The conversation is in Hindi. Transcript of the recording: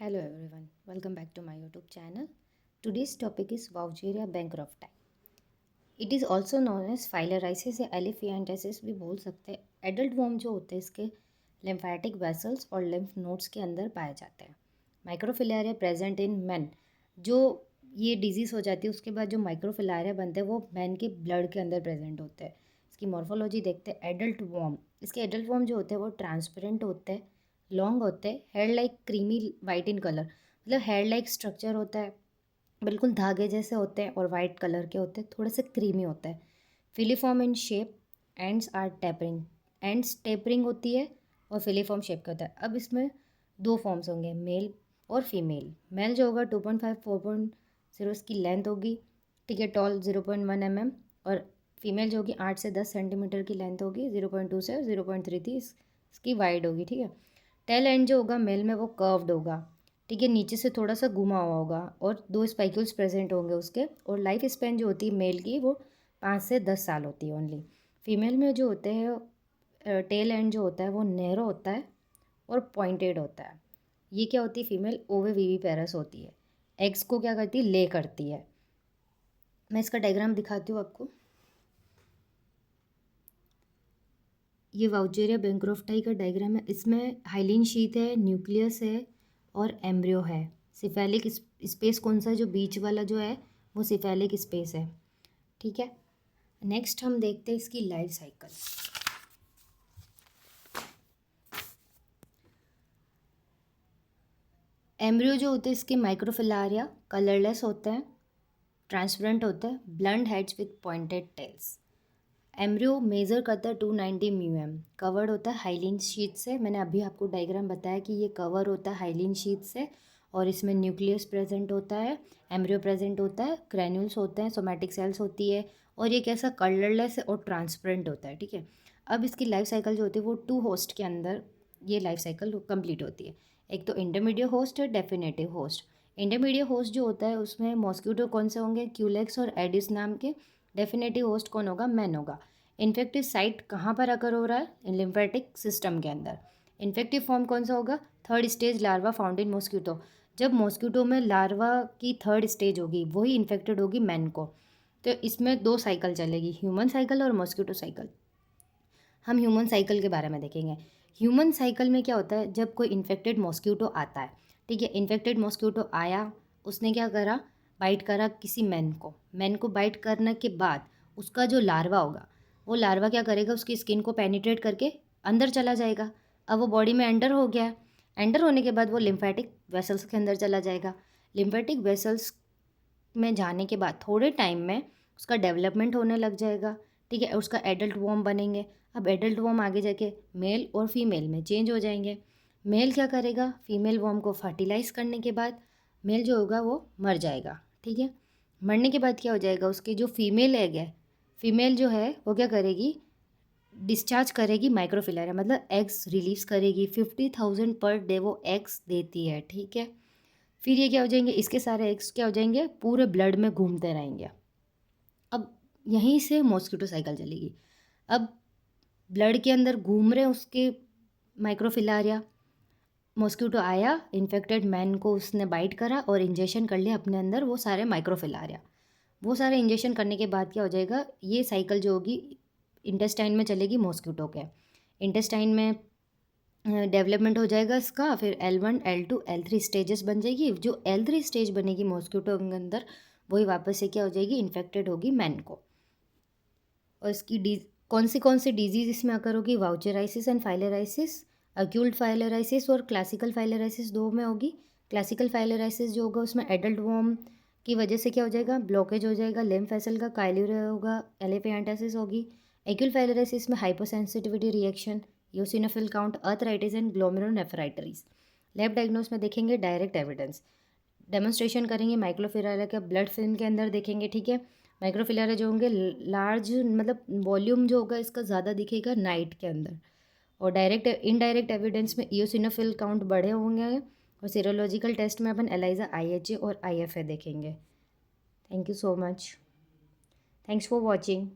Hello everyone, welcome back to my YouTube channel. Today's topic is Vaugeria bankrupt. It is also known as filariasis या elephantiasis भी बोल सकते हैं. एडल्ट वॉर्म जो होते हैं इसके लिम्फेटिक वेसल्स और लिम्फ नोड्स के अंदर पाए जाते हैं. माइक्रोफिलारिया प्रेजेंट इन मैन. जो ये डिजीज़ हो जाती है उसके बाद जो माइक्रोफिलारिया बनते हैं वो मैन के ब्लड के अंदर प्रेजेंट होते हैं. इसकी मॉर्फोलॉजी देखते हैं. एडल्ट वॉर्म, इसके एडल्ट वॉर्म जो होते हैं वो ट्रांसपेरेंट होते हैं, लॉन्ग होते हैं, hair like creamy white in colour, मतलब हेयर लाइक स्ट्रक्चर होता है, बिल्कुल धागे जैसे होते हैं और वाइट कलर के होते हैं, थोड़े से क्रीमी होता है. Filiform in shape, ends are tapering. Ends tapering होती है और फिलीफॉर्म शेप का होता है. अब इसमें दो फॉर्म्स होंगे, मेल और फीमेल. मेल जो होगा 2.5 4.0 इसकी लेंथ होगी, ठीक है, टॉल 0.1 mm, और फीमेल जो होगी 8 से 10 सेंटीमीटर की लेंथ होगी, 0.2 से 0.33 इसकी वाइड होगी, ठीक है. टेल एंड जो होगा मेल में वो कर्व्ड होगा, ठीक है, नीचे से थोड़ा सा घुमा हुआ होगा और दो स्पाइक्यूल्स प्रेजेंट होंगे उसके. और लाइफ स्पैन जो होती है मेल की वो 5 से 10 साल होती है ओनली. फीमेल में जो होते हैं टेल एंड जो होता है वो नैरो होता है और पॉइंटेड होता है. ये क्या होती है, फीमेल ओवे वीवी पेरस होती है. एग्स को क्या करती है, ले करती है. मैं इसका डायग्राम दिखाती हूँ आपको. ये वाउचेरिया बैंक्रोफ्टाई का डायग्राम है. इसमें हाइलिन शीथ है, न्यूक्लियस है और एम्ब्रियो है. सिफेलिक स्पेस कौन सा है, जो बीच वाला जो है वो सिफेलिक स्पेस है, ठीक है. नेक्स्ट हम देखते हैं इसकी लाइफ साइकिल. एम्ब्रियो जो होते हैं इसके माइक्रोफिलारिया कलरलेस होते हैं, ट्रांसपेरेंट होते हैं, blunt heads with pointed tails. Embryo measure करता है 290 म्यूएम. कवर्ड होता है हाइलिन शीट से. मैंने अभी आपको डायग्राम बताया कि ये कवर होता है हाइलिन शीट से और इसमें न्यूक्लियस प्रेजेंट होता है, एम्ब्रियो प्रेजेंट होता है, ग्रैन्यूल्स होते हैं, सोमैटिक सेल्स होती है और ये कैसा कलरलेस है और ट्रांसपेरेंट होता है, ठीक है. अब इसकी लाइफ साइकिल जो होती है वो 2 होस्ट के अंदर ये लाइफ साइकिल कंप्लीट होती है. एक तो इंटरमीडिएट होस्ट है, डेफिनेटिव होस्ट. इंटरमीडिएट होस्ट जो होता है उसमें मॉस्क्यूटो कौन से होंगे, क्यूलेक्स और एडिस नाम के. डेफिनेटिव होस्ट कौन होगा, मैन होगा. इन्फेक्टिव साइट कहाँ पर अकर हो रहा है, लिम्फेटिक सिस्टम के अंदर. इन्फेक्टिव फॉर्म कौन सा होगा, third stage larva found in mosquito. जब मॉस्क्यूटो में लार्वा की थर्ड स्टेज होगी वही इन्फेक्टेड होगी मैन को. तो इसमें दो साइकिल चलेगी, ह्यूमन साइकिल और मॉस्क्यूटो साइकिल. हम ह्यूमन साइकिल के बारे में देखेंगे. ह्यूमन साइकिल में क्या होता है, जब कोई इन्फेक्टेड मॉस्क्यूटो आता है, ठीक है, इन्फेक्टेड मॉस्क्यूटो आया, उसने क्या करा, बाइट करा किसी मैन को. मैन को बाइट करने के बाद उसका जो लार्वा होगा वो लार्वा क्या करेगा, उसकी स्किन को पेनिट्रेट करके अंदर चला जाएगा. अब वो बॉडी में एंटर हो गया है. एंटर होने के बाद वो लिम्फेटिक वेसल्स के अंदर चला जाएगा. लिम्फेटिक वेसल्स में जाने के बाद थोड़े टाइम में उसका डेवलपमेंट होने लग जाएगा, ठीक है, उसका एडल्ट वॉर्म बनेंगे. अब एडल्ट वॉर्म आगे जाके मेल और फीमेल में चेंज हो जाएंगे. मेल क्या करेगा, फीमेल वॉर्म को फर्टिलाइज करने के बाद मेल जो होगा वो मर जाएगा, ठीक है. मरने के बाद क्या हो जाएगा, उसके जो फीमेल एग है, फीमेल जो है वो क्या करेगी, डिस्चार्ज करेगी माइक्रोफिलारिया, मतलब एग्स रिलीज करेगी. 50,000 पर डे वो एग्स देती है, ठीक है. फिर ये क्या हो जाएंगे, इसके सारे एग्स क्या हो जाएंगे, पूरे ब्लड में घूमते रहेंगे. अब यहीं से मॉस्किटो साइकिल चलेगी. अब ब्लड के अंदर घूम रहे उसके माइक्रोफिलारिया. मॉस्किटो आया, इन्फेक्टेड मैन को उसने बाइट करा और इंजेक्शन कर लिया अपने अंदर वो सारे माइक्रोफिलारिया. वो सारे इंजेक्शन करने के बाद क्या हो जाएगा, ये साइकिल जो होगी इंटेस्टाइन में चलेगी मॉस्किटो के. इंटेस्टाइन में डेवलपमेंट हो जाएगा इसका. फिर L1 L2 L3 स्टेजेस बन जाएगी. जो L3 स्टेज बनेगी मॉस्किटो के अंदर वही वापस से क्या हो जाएगी, इन्फेक्टेड होगी मैन को. और इसकी कौन सी डिजीज़ इसमें अकर होगी, वाउचेराइसिस एंड फाइलेराइसिस. अक्यूट फाइलेराइसिस और क्लासिकल फाइलेराइसिस दो में होगी. क्लासिकल फाइलेराइसिस जो होगा उसमें एडल्ट वॉर्म की वजह से क्या हो जाएगा, ब्लॉकेज हो जाएगा लिम्फ वेसल का, काइल्यूरिया होगा, एलिफेंटासिस होगी. एक्यूट फाइलेराइसिस में hyposensitivity reaction, eosinophil count, arthritis and glomerulonephritis. Lab diagnose में देखेंगे डायरेक्ट एविडेंस. डेमोन्स्ट्रेशन करेंगे माइक्रोफिलारिया के ब्लड फिल्म के अंदर देखेंगे, ठीक है. माइक्रोफिलारिया जो होंगे लार्ज, मतलब वॉल्यूम जो होगा इसका ज़्यादा दिखेगा नाइट के अंदर. और डायरेक्ट इनडायरेक्ट एविडेंस में इयोसिनोफिल काउंट बढ़े होंगे. और सीरोलॉजिकल टेस्ट में अपन एलाइजा IHA और IFA देखेंगे. Thank you so much. Thanks for watching.